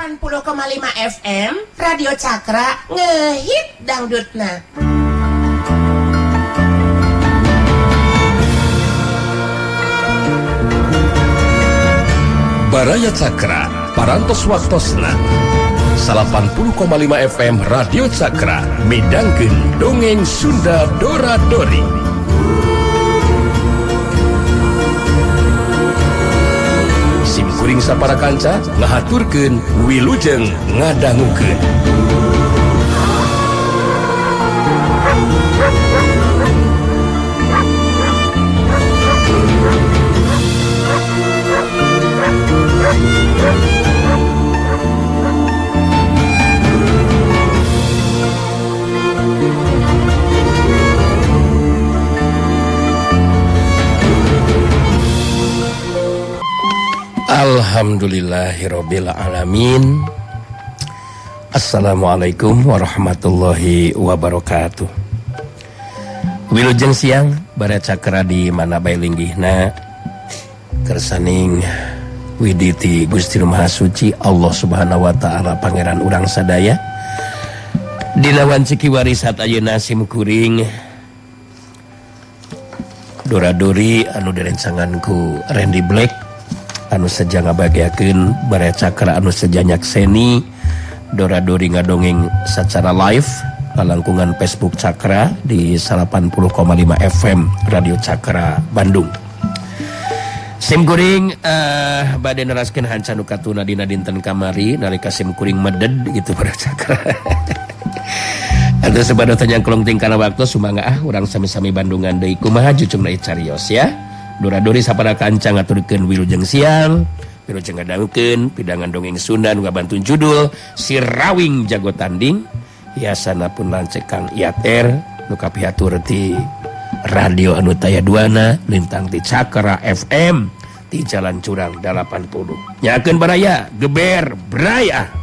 80,5 FM Radio Cakra ngehit dangdutna. Baraya Cakra parantos waktosna 80,5 FM Radio Cakra midangkeun dongeng Sunda Dora-Dori. Simkuring sapara kanca ngahaturkeun wilujeng ngadangukeun. Alhamdulillahirabbil alamin. Assalamualaikum warahmatullahi wabarakatuh. Wilujeng siang Baraya Cakra di mana bae linggihna kersaning widiti Gusti Maha Suci Allah Subhanahu wa taala pangeran urang sadaya. Dina wanciki warisat ayeuna simkuring Dora-Dori anu direncangan ku Randy Black anu saja ngabagiakeun Baraya Cakra anu saja nyakseni Dora-Dori ngadongeng secara live kalangkungan Facebook Cakra di 80,5 FM Radio Cakra Bandung. Simkuring bade neraskeun hanca nu katuna dina dinten kamari nalika simkuring meded gitu Baraya Cakra. Ada sebadoh tanya kolong tingkana waktu sumangga urang sami-sami Bandungan deui kumaha jucungna carios ya. Dora-Dori sapara kanca ngaturkeun wilujeng siang, wilujeng ngadangkeun pidangan dongeng Sunda nu ngabantun judul Si Rawing Jago Tanding. Hiasana pun lancek Kang Iater nu kapihatur ti radio anu taya duana lintang ti Cakra FM di Jalan Curang 80. Nyakeun baraya geber braya.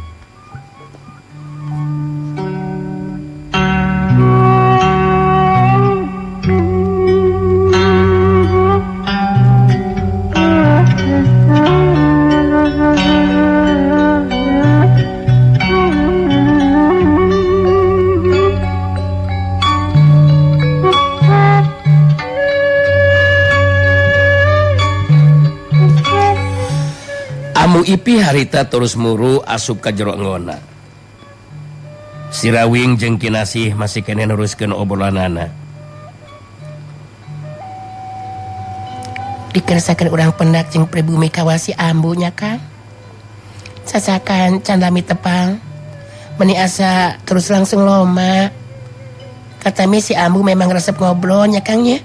Amu ipi harita terus muru asup ka jero ngona. Si Rawing jeung Kinasih masih kene neruskeun obrolanana. Dikersakeun urang pendak jeung pribumi kawasi ambu nya Kang. Sasakan candami tepang. Meni asa terus langsung loma. Katami si ambu memang resep ngobrol nya Kang nya.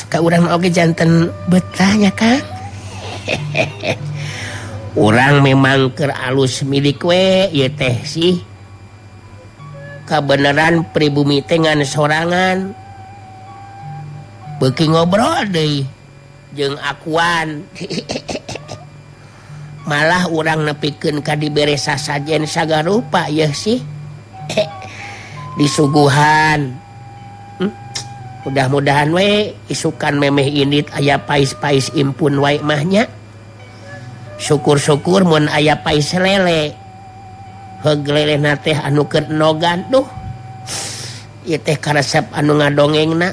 Ka urang oge janten betah nya Kang. Urang memang keur alus milik we ieu teh sih. Kabeneran pribumi teh ngan sorangan. Beuki ngobrol deui jeung akuan. Malah urang nepikeun ka dibere sasajen sagarupa ieu sih. Disuguhan. Mudah-mudahan we isukan memeh indit aya pais-pais impun wae mah nya. Syukur-syukur mun aya pais lele. Heug lelehna teh anu keur nogan duh. Ieu teh karesep anu ngadongengna.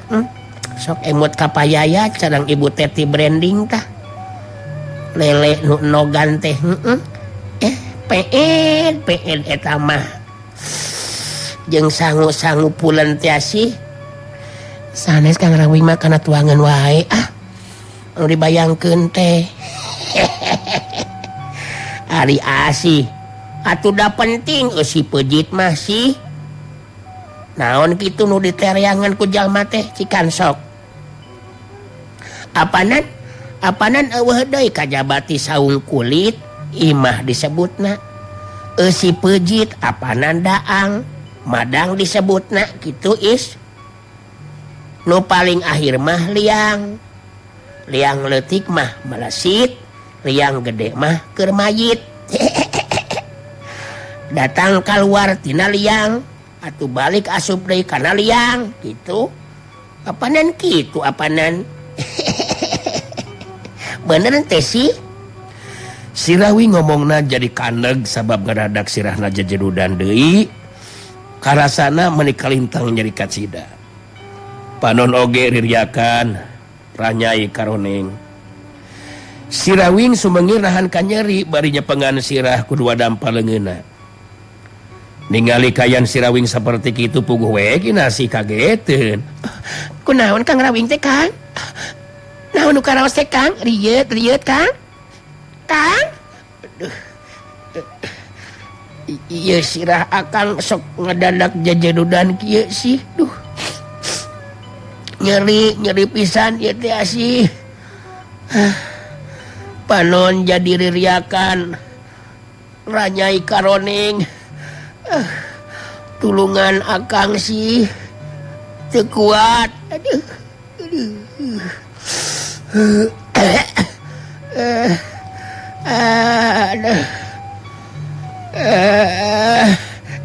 Sok emut kapayaya carang Ibu Teti branding tah. Lele nu nogan teh peen eta mah. Jeung sangu-sangu pulen teh asih. Sanes Kang Rawing mah kana tuangan wae anu dibayangkeun teh. Ari asih atuh da penting si pejit mah sih naon kitu nu ditereangan ku jalma teh cikan sok apanan eueuh deui kajabati saung kulit imah disebutna si pejit apanan daang madang disebutna kitu is nu paling akhir mah liang leutik mah melesit liang gede mah keur mayit. Datang keluar tina liang atuh balik asup deui kana liang gitu. Apanan bener teh sih Sirawi ngomongna jadi kaneg sabab ngadadak sirahna jejedudan deui karasana meuni kalintang nyeri kacida. Panon oge riryakan ranyai karoneng. Sirawing sumengir nahan kanyeri barinya pengan sirah kudua dampal leungeunna. Ningali kayan Sirawing saperti kitu puguh we kinasi kageteun. Kunaon Kang Rawing teh Kang? Naon nu karaos teh Kang? Rieut Kang? Kang? Aduh. Ieu sirah akang sok ngadadak jajadudan kieu sih. Duh. Nyeri pisan ieu teh asih. Panon jadi ririakan ranyai karoneng. Tulungan akang sih teu kuat. Aduh.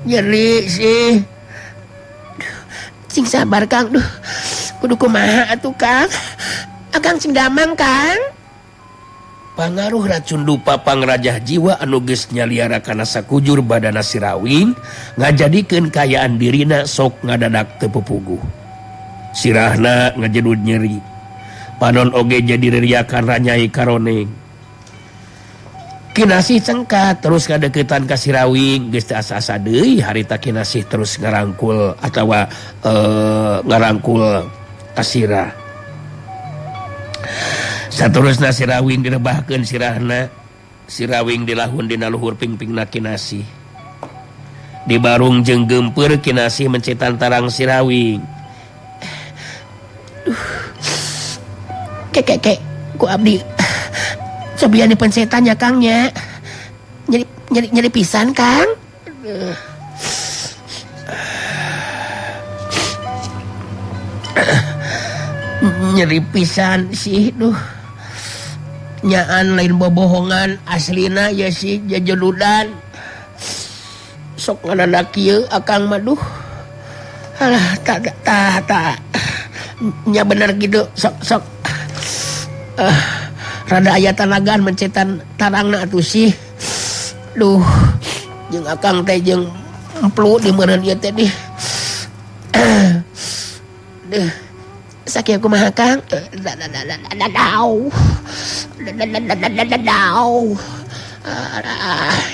Nyeri sih. Sing sabar Kang. Duh. Kudu kumaha atuh Kang? Akang sing damang Kang. Pangaruh racun dupa pangrajah jiwa anu geus nyaliara kana sakujur badana Sirawing ngajadikeun kayaan dirina sok ngadadak teu pupuguh. Sirahna ngajedud nyeri. Panon oge jadi ririakan ranyai karoneng. Kinasih cengkat terus ngadeukeutan ka Sirawing geus teu asa-asa deui harita kinasih terus ngarangkul atawa ngarangkul ka sirah. Saterusna Sirawing direbahkeun sirahna. Sirawing dilahun dina luhur pingpingna kinasih. Di barung jeung gempeur kinasih mencetan tarang Sirawing. Kek ku abdi cobian dipencetan ya Kang nya. Nyeri pisan Kang. Nyeri pisan sih duh. Nyaan lain bobohongan aslina ya sih jajadudan. Sok ngadadak kieu akang mah duh. Alah tak nya bener gitu sok rada aya tanagan mencetan tarangna atuh sih. Duh jeung akang teh jeung emplu di meureun ieu teh di. Duh sakieu kumaha Kang?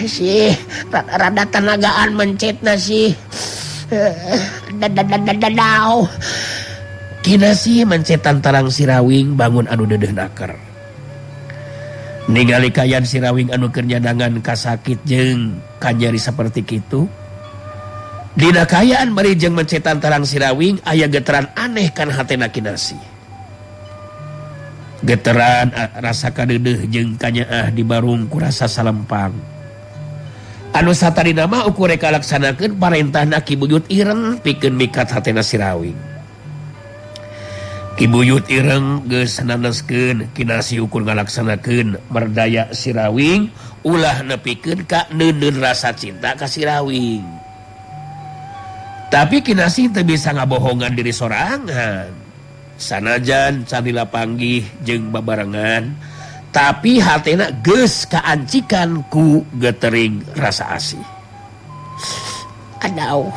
Sih rada tanagaan mencetna sih. Kinasih mencetan tarang Sirawing bangun anu deudeuh naker. Ningali kayan Sirawing anu keur nyadangan kasakit jeung kanyeri saperti kitu. Dina kayaan bari jeung mencetan tarang Sirawing aya geteran aneh kana hatena Kinasih. Geteran rasa kadeudeuh jeung kanyaah di barung ku rasa salempang. Anu satarina mah ukur rek kalaksanakeun parentahna Ki Buyut Ireng pikeun mikat hatena Sirawing. Ki Buyut Ireng geus naneskeun Kinasih ukur ngalaksanakeun merdaya Sirawing ulah nepikeun ka neuneun rasa cinta ka Sirawing. Tapi Kinasih teu bisa ngabohongan diri sorangan. Sanajan salila panggih jeung babarengan, tapi hatena geus kaancikan ku getering rasa asih. Adau.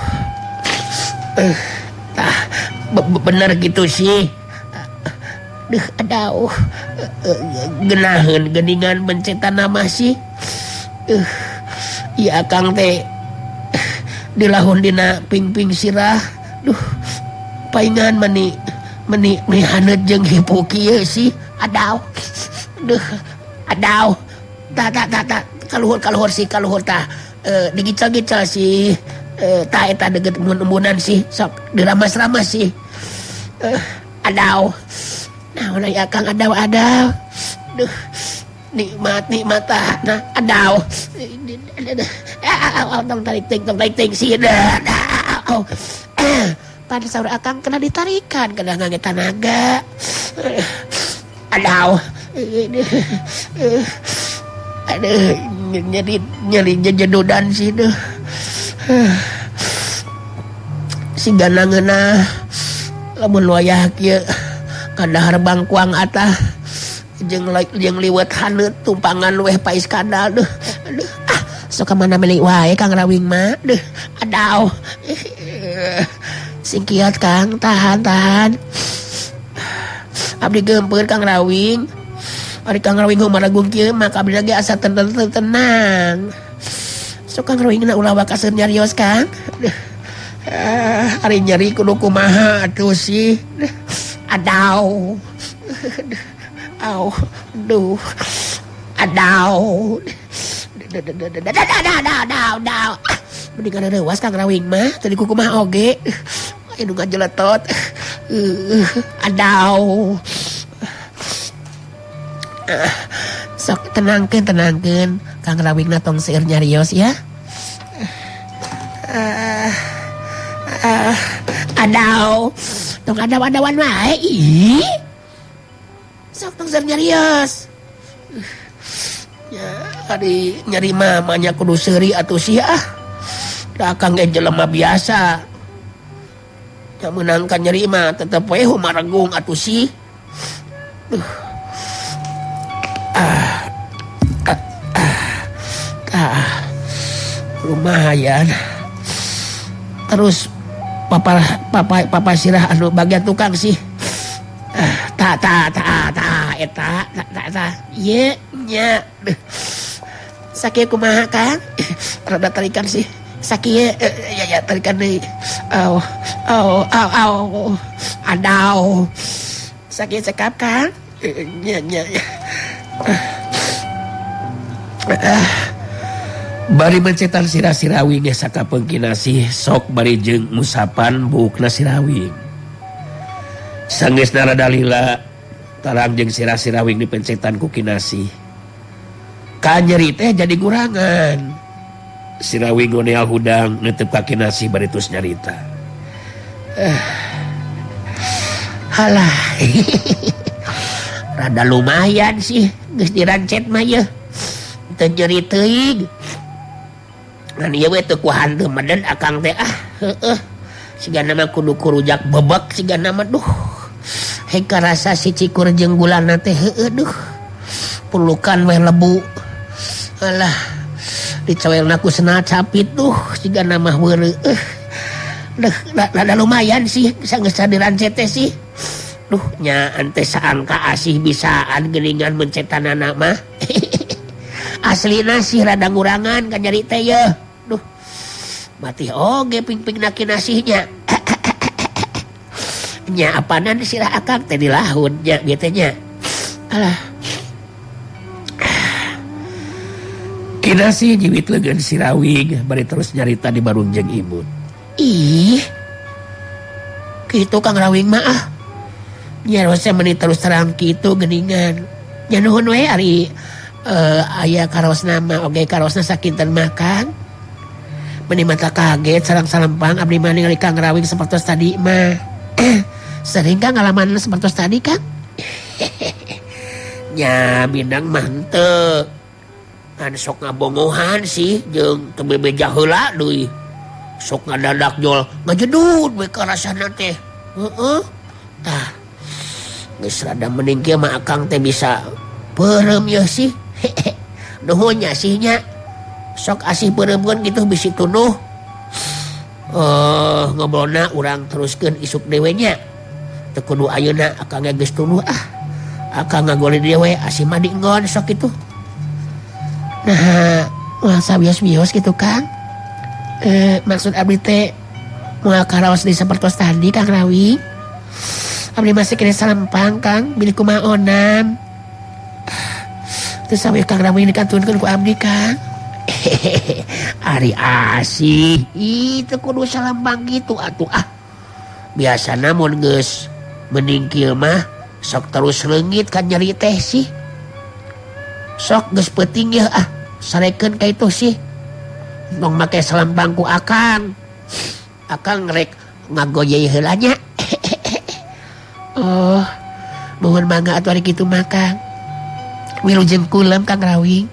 Bener gitu sih. Adau. Genaheun geuningan mencetan nama sih. Ieu akang teh dilahun dina pingping sirah. Duh. Paingan meni haneut jeung hipo kieu sih. Adau. Duh. Adau. Tak kaluhur sih kaluhur tah. Digicol-gicol sih. Tah eta deugeut embun-embunan sih. Sok diramas-ramas sih. Adau. Naon aya Kang adau. Duh. Nikmat tah. Nah, adau. Tong tarik ting sih. Pada saur akang kena ditarikan, kena ngangge tanaga. Adau. Aduh, nyeri jajadudan sih duh. Si ganangeuna lamun wayah kieu kadahar bangkuang atah jeung liwet haneut tumpangan weh pa Iskandar deuh. Aduh. Sok ka mana meuli wae Kang Rawing mah. Deuh, adaw. Sing kiat Kang, tahan. Abdi geumpeur Kang Rawing. Ari Kang Rawing maragung kieu maka abdi lagi asa tenang. Sok Kang Rawing na ulah wakaseun nyarios Kang. Ari nyeri kudu kumaha atuh sih. Adaw. Aduh. Adaw. Daw. Mendingan reuwas Kang Rawing mah tadi kumaha oge. Anu ngajeletot. Adaw. Sok tenangkeun Kang Rawing na tong seueur nyarios ya. Adaw. Tong adaw-adawan wae. Ih. Sok tong seueur nyarios. Ya, hari nyari mamanya kudu seuri atuh sih da Kang ge jelema biasa. Ya menangkan nyeri mah tetep we humaragung atuh sih. Lumayan. Terus papa sirah anu bagian tukang sih. Eta ieu nya. Sakieu kumaha Kang? Rada tarikan sih. Sakieu ya tarikan deui. Adaw. Sakieu cekap Kang? Nya. Bari mencetan Sirawing ge sakapeungkina sih sok bari jeung musapan buukna Sirawing. Sanggeusna rada lila tarang jeung Sirawing dipencetan ku Kinasih. Ka nyeri teh jadi gurangan. Sirawing ngoneal hudang neuteup ka Kinasih bari tos nyarita. Halah. Rada lumayan sih geus dirancet mah yeuh. Teu nyeri teuing. Ngan ieu we teu ku hantu meden akang teh heueuh. Sigana mah kudu kurujak bebek sigana mah duh. Heka rasa si cikur jeung gulana teh heueuh duh. Pulukan weh lebu. Alah. Dicawelna ku sena capit duh sigana mah weureu. Duh, rada lumayan sih sanggeus dirancet teh sih. Duh nya ante saangka asih bisaan geuningan mencetanana mah. Aslina sih rada ngurangan ka nyari teh yeuh. Duh. Mati oge ping-pingna Kinasihnya. Nya apanan sirah akang teh dilahun nya kieu teh nya. Alah. Kinasih jiwit leugeun Sirawing bari terus nyarita di barung jeung Imun. Ih. Kitu Kang Rawing mah nya rose meuni terus terang kitu geuningan. Nya nuhun we ari aya karosna mah oge karosna sakinten makan. Meuni mata kaget sareng salempang abdi mah ningali Kang Rawing sapertos tadi mah. Sering Kang ngalaman sapertos tadi Kang? Nya bindang mah henteu. Kan sok ngabongohan sih jeung teu bebeja heula deui. Sok ngadadak jol ngajedut we karasana teh. Heeh. Tah. Geus rada mending kieu mah akang teh bisa peureum yeuh sih. Nuhun nya sih nya. Sok asih peureumkeun kitu bisi tunuh. Ngobrolna urang teruskeun isuk dewe nya. Teu kudu ayeuna akang geus tunuh Akang ngagoli dia we asih mah dienggon sok kitu. Nah, ulah sabios-bios gitu Kang. Maksud abdi teh moal karaos di sapertos tadi Kang Rawing. Abdi masih kena salempang Kang, bili kumaha onam. Terus sampai Kang Rawing dikantunkeun ku abdi Kang. Ari asih, itu kudu salempang gitu atuh Biasana mun geus mending kieu mah sok terus leungit kan nyeri teh sih. Sok geus peuting yeuh sarekeun ka itu sih. Tong make salempang ku akang. Akang rek ngagoyeh heula nya. Oh, nuhun mangga atuh ari kitu mah Kang. Wilujeng kulem Kang Rawing.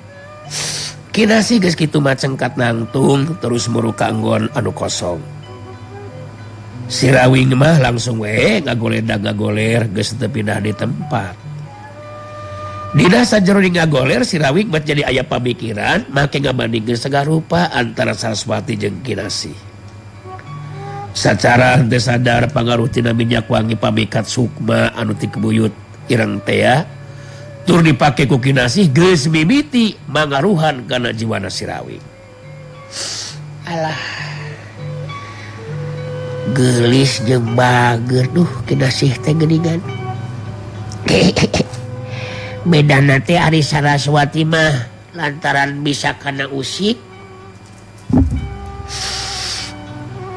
Kinasih geus kitu mah cengkat nangtung terus muru ka enggon anu kosong. Sirawing mah langsung we ngagoler geus teu pindah di tempat. Dina sajero ngagoler si Rawing bet jadi aya pamikiran make ngabandingkeun segala rupa antara Saraswati jeung Kinasih. Sacara henteu sadar pangaruh tina minyak wangi pamikat sukma anu ti kebuyut ireng tea tur dipake ku Kinasih geus mimiti mangaruhan kana jiwana si Rawing. Alah. Geulis jeung bager duh Kinasih teh geuningan. Bedana teh ari Saraswati mah lantaran bisa kana usik.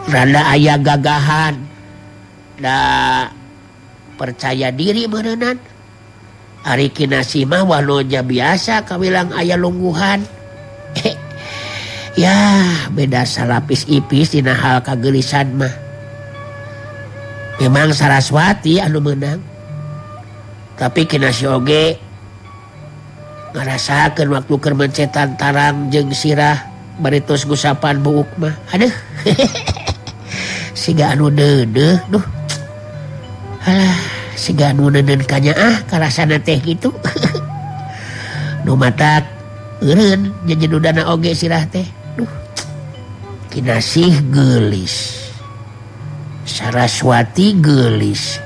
Rada aya gagahan da percaya diri meureunnan. Ari Kinasih mah waloja biasa kawilang aya lungguhan. Ya beda salapis ipis dina hal kagelisan mah. Memang Saraswati anu meunang. Tapi Kinasih oge ngarasakeun waktu keur mencetan tarang jeung sirah baritos gusapan buuk mah. Aduh. Siga anu deudeuh duh. Alah, siga anu neuneun kanya karasana teh kitu. Nu matak eureun jejedudana oge sirah teh. Duh. Kinasih geulis. Saraswati geulis.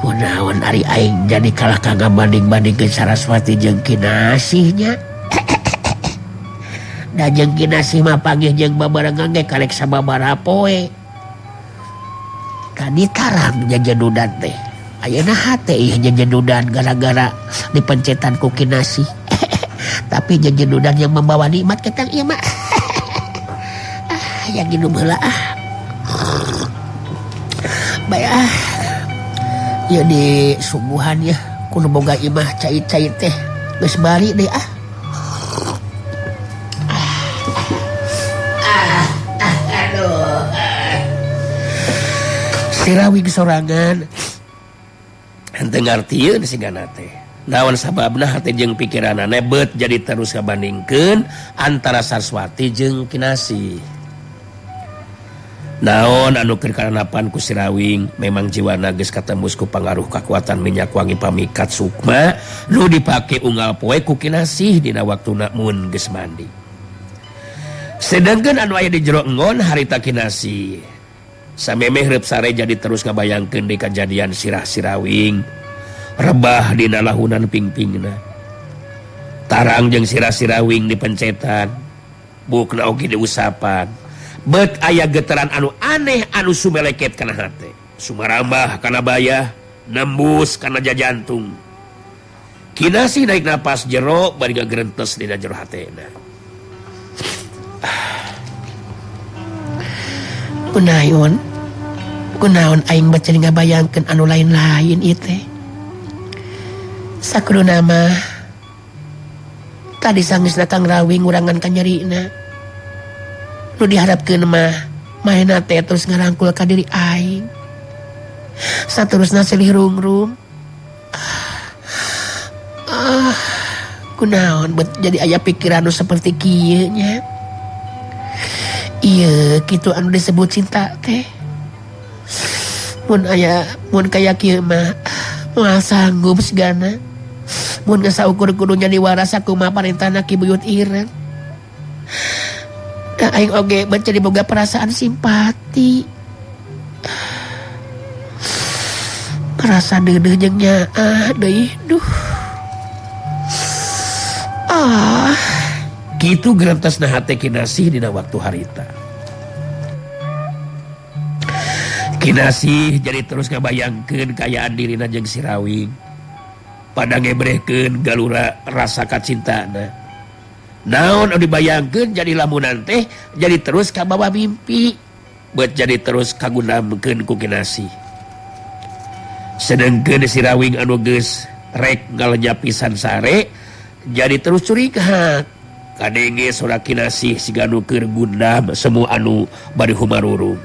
Kunaon ari aing jadi kalah kagak banding-bandingkeun Saraswati jeung Kinasih nya. Da jeung Kinasih mah panggih jeung babarengan ge karek sababaraha poe. Tadi tarang jajadudan teh. Ayeuna hate ieu jajadudan gara-gara dipencetan ku Kinasih. Tapi jajadudan yang membawa nikmat ke tang ieu mah. Yang minum heula Bae ya di subuhan ya kudu boga imah cait-cait teh geus bari deh aduh. Si Rawing sorangan henteu ngartieun sigana teh naon sababna hate jeung pikiranana beut jadi terus ngabandingkeun antara Saraswati jeung Kinasih. Naon anu keur karanapan ku si Rawing memang jiwana geus katembus ku pangaruh kakuatan minyak wangi pamikat sukma nu dipake unggal poe ku Kinasih dina waktuna mun geus mandi. Sedengkeun anu aya di jero engon harita Kinasih samemeh reup sare jadi terus ngabayangkeun di kajadian sirah si Rawing rebah dina lahunan pingpingna. Tarang jeung sirah si Rawing dipencetan bukna oge diusapan. Bet aya getaran anu aneh anu sumeleket kana hate. Sumarambah kana bayah, nembus kana jajantung. Kinasih naik napas jero bari gagerentes dina jero hatena. Kunaon aing baca ngabayangkeun anu lain-lain ieu teh. Sakuruna mah tadi sangeusna Kang Rawing ngurangan kanyarina. Nu diharapkeun mah maena teh terus ngarangkul ka diri aing. Saterusna silih rungrung. Kunaon bet jadi aya pikiran nu saperti kieu nya. Ieu kitu anu disebut cinta teh. Mun kaya kieu mah moal sanggup sigana. Mun geus saukur kudunya diwaras kumaha parentahna Ki Buyut Ireng. Da aing oge jadi boga perasaan simpati. Perasaan deudeuh jeung nyaah deui duh. Kitu gerentesna hate Kinasih dina waktu harita. Kinasih jadi terus ngabayangkeun kayaan dirina jeung si Rawing. Pada ngebrehkeun galura rasa kacintana. Naon anu dibayangkeun jadi lamunan teh jadi terus kabawa mimpi buat jadi terus kagunamkeun ku Kinasih. Sedengkeun si Rawing anu geus rek ngalenya pisan sare jadi terus curiga kadenge sora Kinasih siga anu keur gundam semu anu bari humarurung.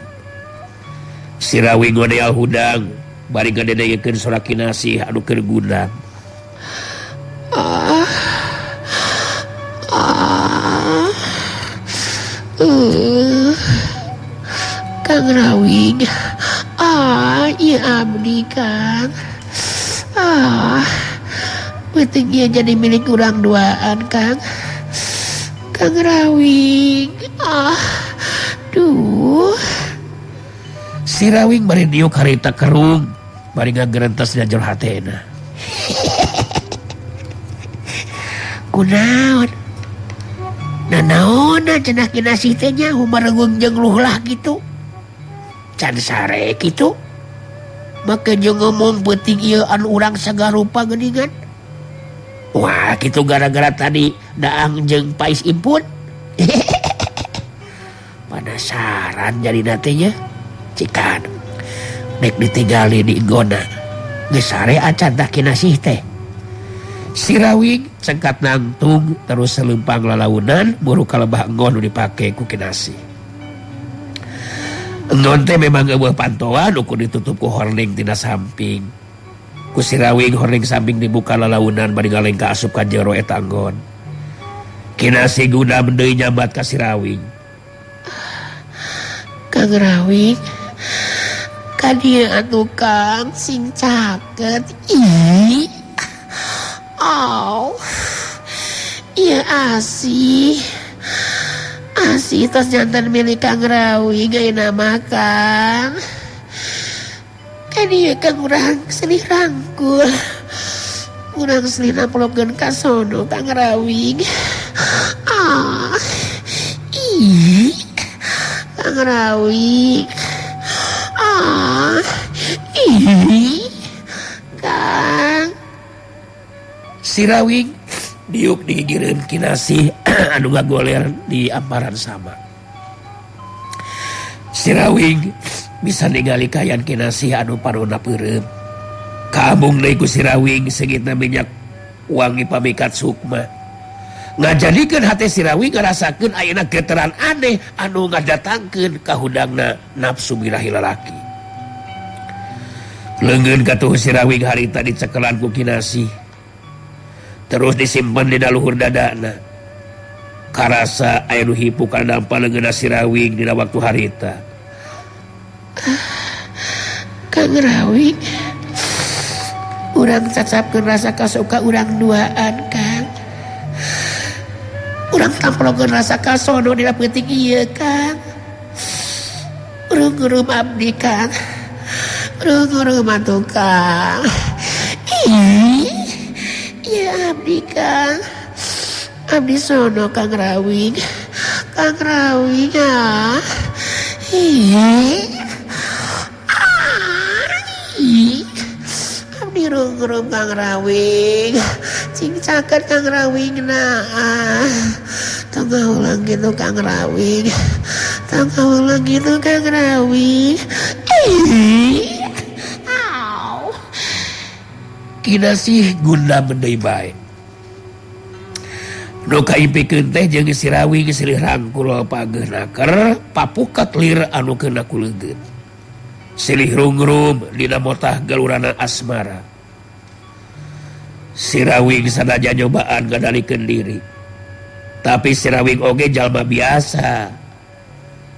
Si Rawing ngodeal hudang bari ngadedengekeun sora Kinasih anu keur gundam. Kang Rawing, iya abdi Kang. Ah, penting ia jadi milik urang duaan, Kang. Kang Rawing. Duh. Si Rawing bari diuk harita kerung, bari ngagerentas di jero hatena. Kunaon? Nanaona cenah kinasih teh nya humaregung jeung luhlah gitu. Can sare kitu. Make jeung ngomong penting ieu anu urang sagarupa geuningan. Wah, kitu gara-gara tadi Daang jeung Pais Impun. Penasaran jadi nantinya. Cikan. Dek ditinggali di Igona. Geus sare acan tah kinasih teh. Si Rawing cengkat nangtung terus selempang lalaunan buru kalebah enggon nu dipake ku kinasih. Enggon teh memang eueuh pantoan ukur ditutup ku horning tina samping. Ku si Rawing horning samping dibuka lalaunan bari ngalengka asup ka jero eta enggon. Kinasih gudam deui nyambat ka si Rawing. Kang Rawing, ka dieu atuh Kang sing caket. Ih. Oh, iya Asih tos jantan milik Kang Rawing gaya nama Kang. Kan iya Kang urang selih rangkul. Urang selih nampelopkeun ka sono Kang Rawing. Ih, Kang Rawing. Ih, Kang. Si Rawing diuk digigireun kinasih anu ngagoler di amparan sama. Si Rawing bisa ningali kayan kinasih anu parona peureum. Kaabung deui ku si Rawing segitna minyak wangi pamikat sukma. Ngajadikeun hate si Rawing ngarasakeun ayeuna geteran aneh anu ngadatangkeun ka hudangna nafsu birahi lalaki. Leungeun katuh si Rawing harita dicekelan ku kinasih. Terus disimpan di daluhur dadana. Karasa aya nu hipu kana dampa leungeunna si Rawing dina waktu harita. Kang Rawing, urang cacapkeun rasa kasuka urang duaan, Kang. Urang tampelkeun rasa kasono dina peuting ieu, Kang. Urang abdi, Kang. Urang mantu, Kang. Ih. Ya abdi Kang. Abdi sono Kang Rawing. Kang Rawing ah. Abdi rum Kang Rawing. Cing caket Kang Rawing nah. Tengah ulang gitu Kang Rawing. Tengah ulang gitu Kang Rawing. Kinasih gunda mendei bae. Nu kaipikeun teh jeung si Rawing silih rangkul pageuhnaker papukat lir anu keuna kuleungeun. Silih rungrum dina motah galurana asmara. Si Rawing sadaja nyobaan ngadalikeun diri. Tapi si Rawing oge jalma biasa.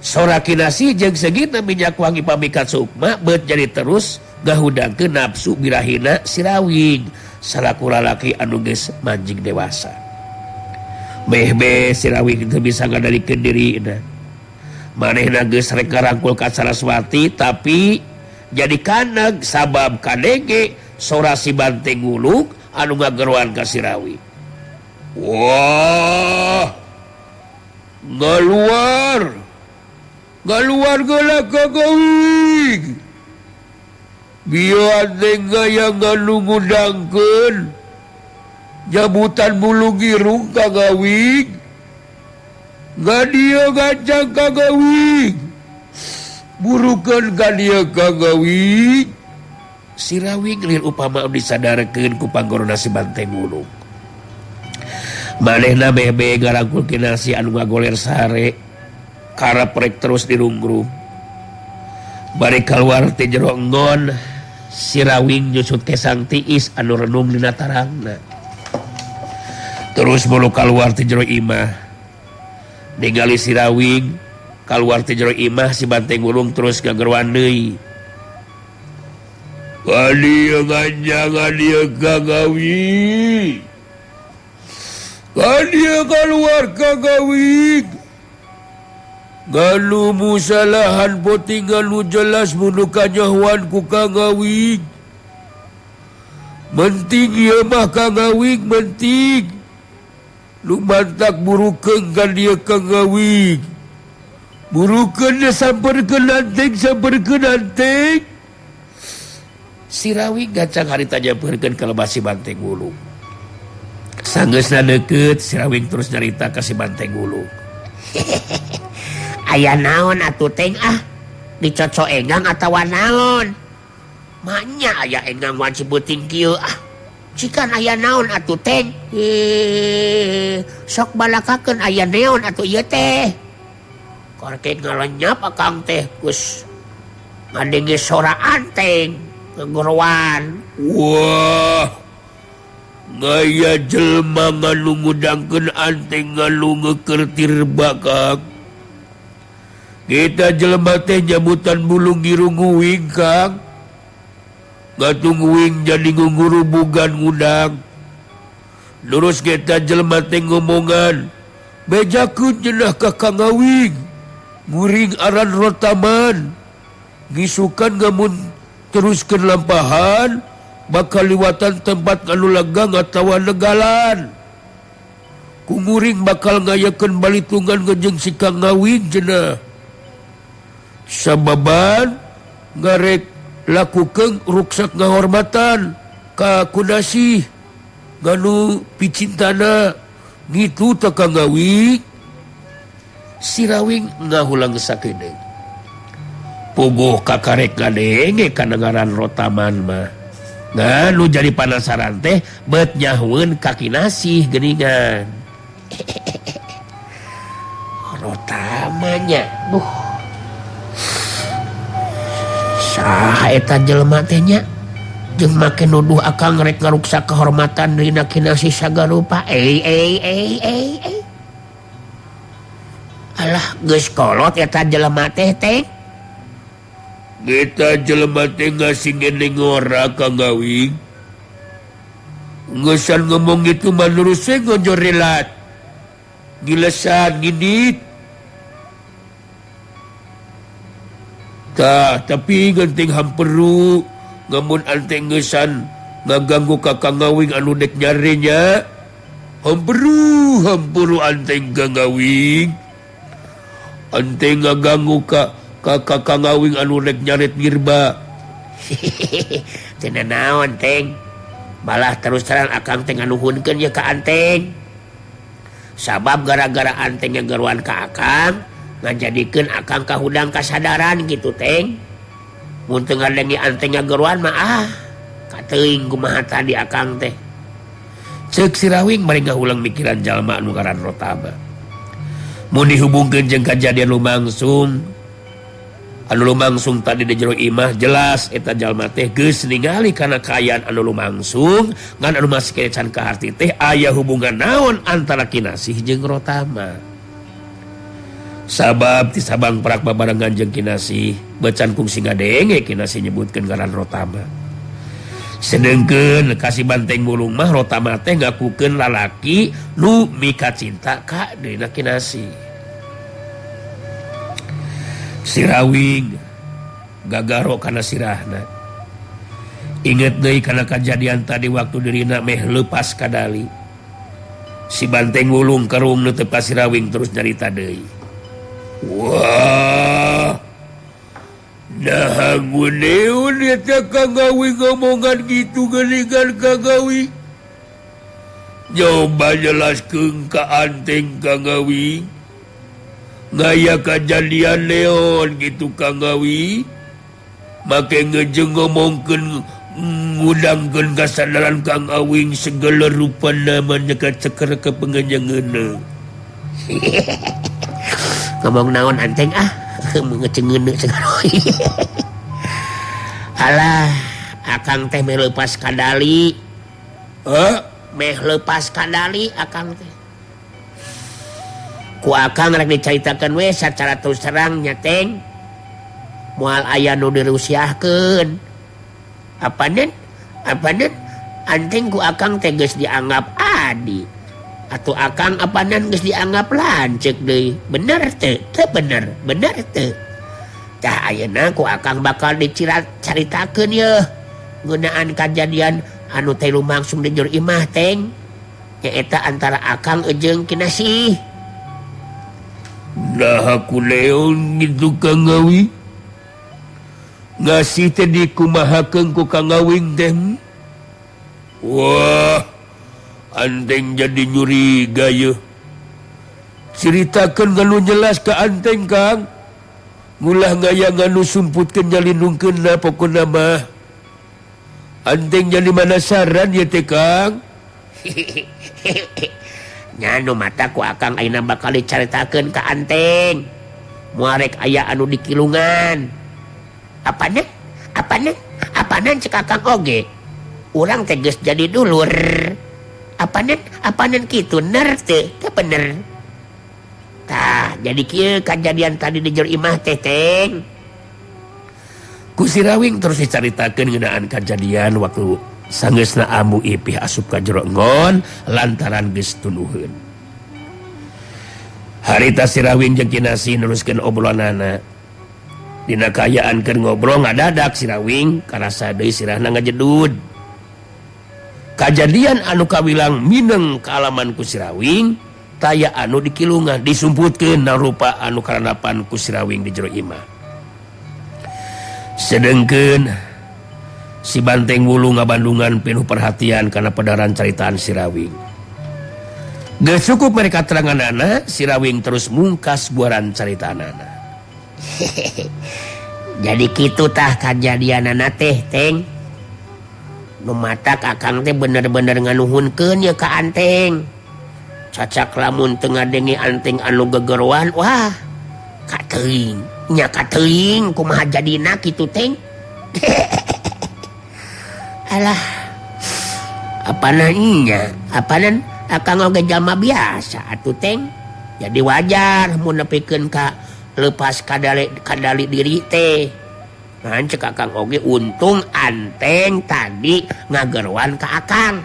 Sora kinasih jeung segitna minyak wangi pamikat sukma beut jadi terus gahudangkeun nafsu birahina si Rawing salaku lalaki anu geus manjing dewasa. Beh si Rawing teu bisa ngadalikeun dirina. Manehna geus rek ngarangkul ka Saraswati tapi jadi kaneg sabab kadege sora si banteng nguluk anu ngageroan ka si Rawing. Wah, Galuar geula ka Gawing. Biar gaya ngalungudangkeun jabutan bulu girung ka Gawing. Gadia gacang ka Gawing. Burukeun gadia ka Gawing. Si Rawing lir upama disadarekeun ku panggorona si banteng nguluk. Manehna bebe garangkul kinasih anu ngagoler sare. Karep rek terus dirunggrung. Bari kaluar ti jero enggon, si Rawing nyusut ke sang tiis anu renung dina tarangna. Terus bulu kaluar ti jero imah. Ningali si Rawing kaluar ti jero imah si banteng ngulung terus ngageruan deui. jangan dia kagawi. Dia keluar kagawi. Galu musalahan poting galu jelas munuka nyahuan ku kagawi. Menting ieu mah kagawi menting. Lu mantak burukeun kan dia kagawi. Burukeun dia samperkeun anteng. Sirawi gacang harita nyamperkeun ka lebah si Banteng Wulung. Sanggeusna deukeut Sirawi terus nyarita ka si Banteng Wulung. Aya naon atuh Teng dicoco enggang atawa naon? Manya aya enggang wan cibuting kieu cikan aya naon atuh Teng? Sok balakakeun aya naon atuh ieu teh. Korkek ngalenyap akang teh geus ngadenge soraan Teng ngegorowan. Wah, gaya jelma nganu ngudangkeun anteng ngalungeukeur tirba Kang. Kita jelema teh nyabutan bulung girung nguing Kang. Ngatung nguing jadi ngurubugan ngudang. Lurus kita jelema teh ngomongan, bejakeun cenah ka Kang Awing. Nguring aran rotaman. Ngisukan gamun teruskeun lampahan bakal liwatan tempat anu legang atawa legalan. Kunguring bakal ngayakeun balitungan ngejeng si Kang Awing cenah. Sababan ngarek lakukeun ruksak ngahormatan ka kunasih nganu picintana gitu teh Kang Awing. Sirawing ngahulang sakedeung. Puguh kakarek ngadenge kana ngaran rotaman mah. Nganu jadi panasaran teh beut nyahueun ka kinasih geuningan. Rotamanya. Saha eta jelema teh nya? Jeung make nuduh akang rek ngaruksak kehormatan dina kinasih sagarupa. Alah geus kolot eta jelema teh Teng. Kita jelema teh ngasih ngeneng ora Kang Awing. Ngeusan ngomong itu manurut saya ngojorelat. Gilesan ngidit. Tah, tapi genting hamperu ngamun anteng ngeusan ngaganggu ka Kang Awing anu dek nyarenya. Hamperu anteng Kang Awing. Anteng ngaganggu ka Kang Awing anu rek nyaret ngirba. Tina naon Teng. Malah terus terang akang teh nganuhunkeun ye ka anteng. Sabab gara-gara anteng ngageruan ka akang ngajadikeun akang kahudang kasadaran gitu Teng. Mun teu ngadengi anteng ngageruan mah kateuing kumaha tadi akang teh. Ceuk Sirawing bari ngahulang mikiran jalma anu ngaran Rotama. Mun dihubungkeun jeung kajadian lumangsung anu lumangsung tadi di jero imah jelas eta jalma teh geus ningali kana kaayaan anu lumangsung ngan anu masih kecan ka harti teh aya hubungan naon antara Kinasih jeung Rotama. Sabab ti sabang perak babarengan jeung Kinasih becan kungsi ngadenge Kinasih nyebutkeun ngaran Rotama. Sedengkeun kasih Banteng Wulung mah Rotama teh ngakukeun lalaki nu mika cinta ka dina Kinasih. Sirawing gagaro kana sirahna. Inget deui kana kajadian tadi waktu dirina meh leupas kadali. Si Banteng Wulung karung teu pas Sirawing terus nyarita deui. Wah, nah guneun eta Kang Awing ngomongan gitu geuningan Kang Awing. Coba jelaskeun ka anteng Kang Awing. Ngaya kejadian leon gitu Kang Awing. Make ngejeng ngomongkeun ngudangkeun kasadaran Kang Awing segala rupa namanya kaceker ke pengenjengeuna. Ngomong naon anteng mengecengeuneu segala. Alah, akang teh meh leupas kadali. Meh leupas kadali akang teh. Ku akang rek dicaritakeun we sacara terus terang nya Teng. Moal aya nu dirusiahkeun. apanan anting ku akang teh geus dianggap adi atau akang apanan geus dianggap lancek deui bener teu bener teu tah ayeuna ku akang bakal dicaritakeun ye ngeunaan kajadian anu teh lumangsung di jur imah teng nyaeta antara akang jeung Kinasih. Nah aku leon gitu Kang Ngawing ngasih teh dikumahakeun ku Kang Ngawing teh. Wah, Anteng jadi nyuriga ye. Ceritakan nganu jelas ke Anteng Kang. Ngulah ngaya nganu sumputkeun nyalinungkeun na pokona mah. Anteng jadi manasaran ya teh Kang. Nyanu mata ku akang ayeuna bakal dicaritakeun ka Anteng. Muarek aya anu dikilungan. Apanan cek akang oge. Urang teh geus jadi dulur. Apanan kitu ner teh bener. Tah, jadi kieu kajadian tadi di jeur imah teh teng. Ku si Rawing terus dicaritakeun ngeunaan kajadian waktu sanggeusna Ambu Ipih asup ka jero enggon lantaran geus tuluheun. Harita si Rawing jeung Kinasih neruskeun obrolanana. Dina kaayaan keur ngobrol ngadadak si Rawing karasa deui sirahna ngajedud. Kajadian anu kawilang mineng kaalaman ku si Rawing taya anu dikilungan disumputkeun na rupa anu karanapan ku si Rawing di jero imah. Sedengkeun si Banteng Wulu ngabandungan penuh perhatian karena pedaran caritaan si Rawing. Geus cukup mereka teranganana, si Rawing terus mungkas buaran caritaanana. Jadi kitu tah kajadianana teh teng. Nu matak akang teh bener-bener nganuhunkeun ya ka Anteng. Cacak lamun teu ngadengi Anteng anu gegeruan, wah kateuing nya kateuing kumaha jadina kitu teng. Alah apanan akang oge jalma biasa atuh teng. Jadi wajar mun nepikeun ka leupas kadali diri teh. Nah, cek akang oge untung Anteng tadi ngageruan ka akang.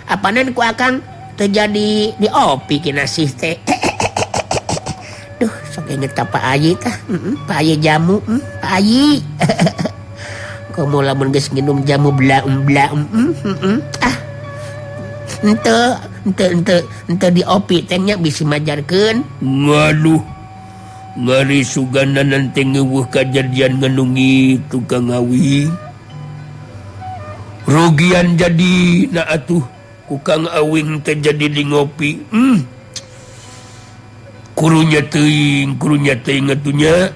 Apanan ku akang terjadi di opi Kinasih teh. Duh, sok inget ka Pak Ayi tah. Pak Ayi jamu, Pak Ayi. Komo lamun geus nginum jamu blaem. Ah. Ente di opi teh nya bisi majarkeun. Ngaduh. Ngari sugana nanti ngewuh kejadian ngenungi tukang Ngawing. Rugian jadi na atuh kukang Awing terjadi di ngopi. Kurunya teuing atunya.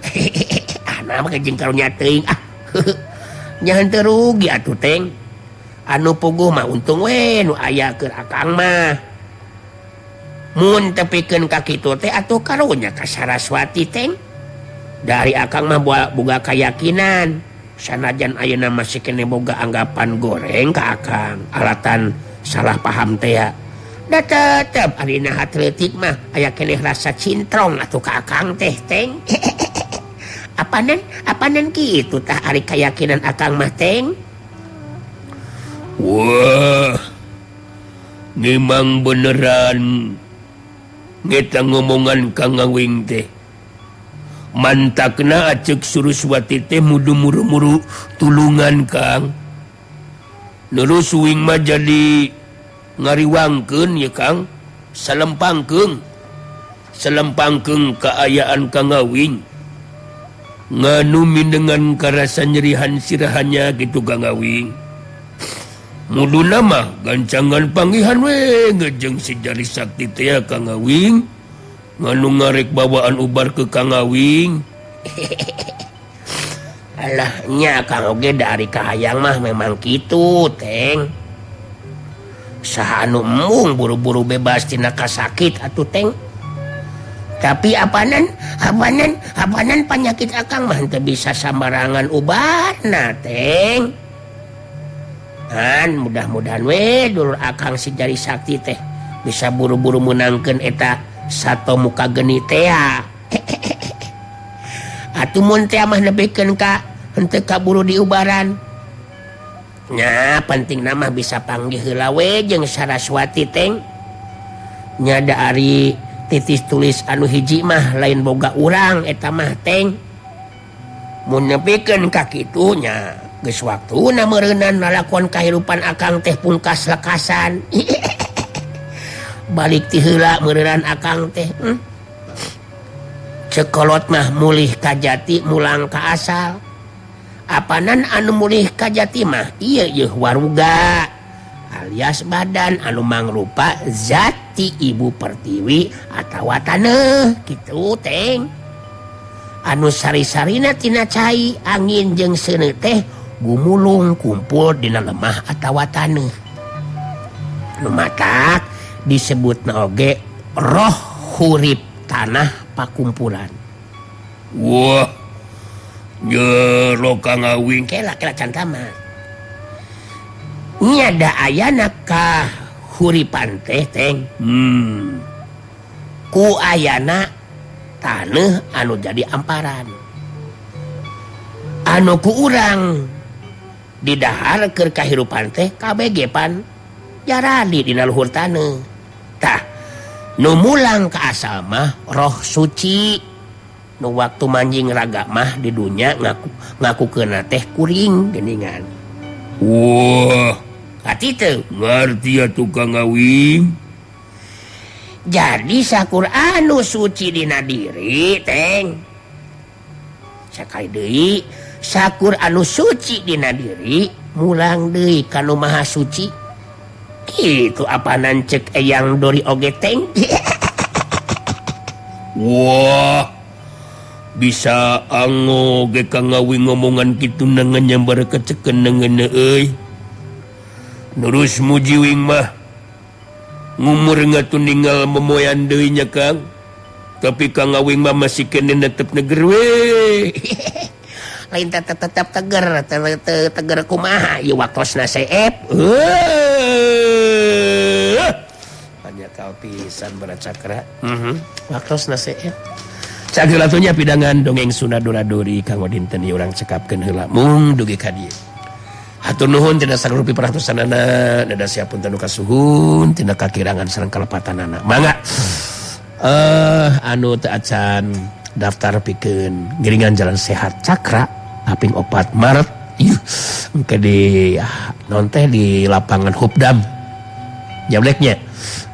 Nah mah kajeng karunya teuing. Nya henteu rugi atuh teng. Anu puguh mah untung we nu aya keur akang mah. Mun tepikeun ka kitu teh atuh karunya ka Saraswati teng. Dari akang mah boga kayakinan sanajan ayeuna masih kene boga anggapan goreng ka akang alatan salah paham teh ya. Da tetep arina atletik mah aya keneh rasa cintrong atuh ka akang teh teng. Apanan kitu tah ari kayakinan akang mah teng. Wah, memang beneran ngeta ngomongan Kang Ngawing teh. Mantakna acek Suruswati teh mudu muru-muru tulungan Kang. Terus wing mah jadi ngariwangkeun ya Kang. Salempangkeun keayaan Kang Ngawing. Nganu mindengan karasa nyerihan sirahannya gitu Kang Ngawing. Mudu nama gancangan panggihan we ngejeng si Jari Sakti teh Kang Ngawing nganu ngarek bawaan ubar ke Kang Ngawing. Alah nya Kang oge dari kahayang mah memang kitu teng. Saha anu embung buru-buru bebas tina kasakit atuh teng. Tapi apanan penyakit akang mah teu bisa sambarangan ubarna teng. Han mudah-mudahan we dulur akang si Jari Sakti teh bisa buru-buru menangkeun eta sato muka geni teh. Atuh mun teh mah nepikeun ka henteu kaburu diubaran. Nya penting nama bisa panggih heula we jeung Saraswati teng. Nya da ari titis tulis anu hiji mah lain boga urang eta mah teng. Mun nepikeun ka kitu nya geus waktuna meureunnan nalakon kahirupan akang teh pungkas lekasan. Balik ti heula meureunnan akang teh. Cekolot mah mulih ka jati mulang ka asal. Apanan anu mulih ka jati mah ieu waruga alias badan anu mangrupa zati ibu pertiwi atawa taneuh kitu teng. Anu sari-sarina tina cai angin jeung seuneu teh gumulung kumpul dina lemah atawa taneuh. Nu matak disebutna oge roh hurip tanah pakumpulan. Wah, jero Kang Awing Kela cantama. Nyada ayana ka huripan teh teng. Ku ayana taneuh anu jadi amparan. Anu ku urang di dahar keur kahirupan teh KBG pan jaradi dina luhur taneuh. Tah nu mulang ka asal mah roh suci. Nu waktu manjing raga mah di dunya ngakukeunna teh kuring geuningan. Wah, Ati teu ngarti atuh Kang Awing. jadi sakur anu suci dina diri teng. Sakali deui sakur anu suci dina diri mulang deui ka nu maha suci. Kitu apanan cek eyang dori oge teng. Wah, bisa ango ge Kang Awing ngomongan kitu nangan nyambar kecekeun nangan euy. Nurus muji wing mah ngumur ngatun ninggal memoyan deui nya Kang. Tapi Kang Awing mah masih kene netep neger we. Lain tetep teger kumaha ieu waktosna seep. Banyak kau pisan Baracakra. Waktosna seep. Sagelatunya pidangan dongeng Sunda Duradori kanggo dinten ieu urang cekapkeun heula mung dugi ka dieu. Hatur nuhun tina sarupi paratosanana, dada siapun tanu kasuhun tina kakirangan sareng kalepatanana. Mangga. Anu teu acan daftar pikeun giringan jalan sehat Cakra aping 4 Maret. Engke di non teh di lapangan Hupdam. Jableknya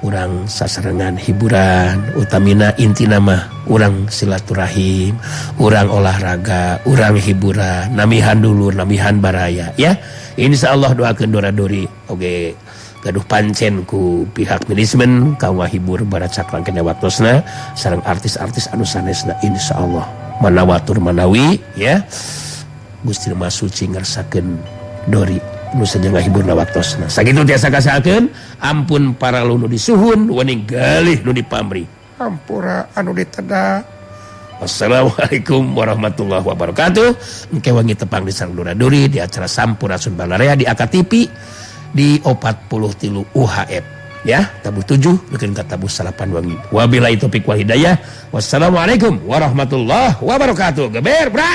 urang sasarengan hiburan utamina intina mah urang silaturahim, urang olahraga, urang hiburan, namihan dulur, namihan baraya ya. Insyaallah doakeun Duradori oge gaduh pancen ku pihak manajemen kaum hibur Baracakra kena waktosna sareng artis-artis anu sanesna insyaallah manawatur manawi ya. Gusti Mah Suci ngarsakeun Dori nu saja ngahiburna waktosna. Sakitu tiasa kasakeun ampun para nu disuhun wening galih nu dipamri. Ampura anu diteda. Wassalamualaikum warahmatullahi wabarakatuh. Engke wangi tepang di sareng Duradori di acara Sampurasun Balarea di AKTV di 43 UHF ya tabuh 7 bikin ka tabuh 8 wangi. Wabillahi taufik wal hidayah. Wassalamualaikum warahmatullahi wabarakatuh. Geber bra.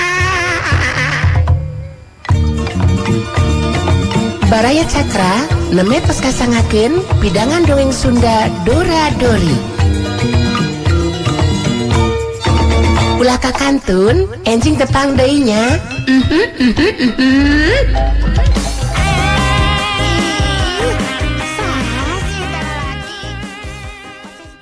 Baraya Cakra nemetos kasangakeun pidangan dongeng Sunda Duradori. Ulah kakantun enjing tepang deui nya.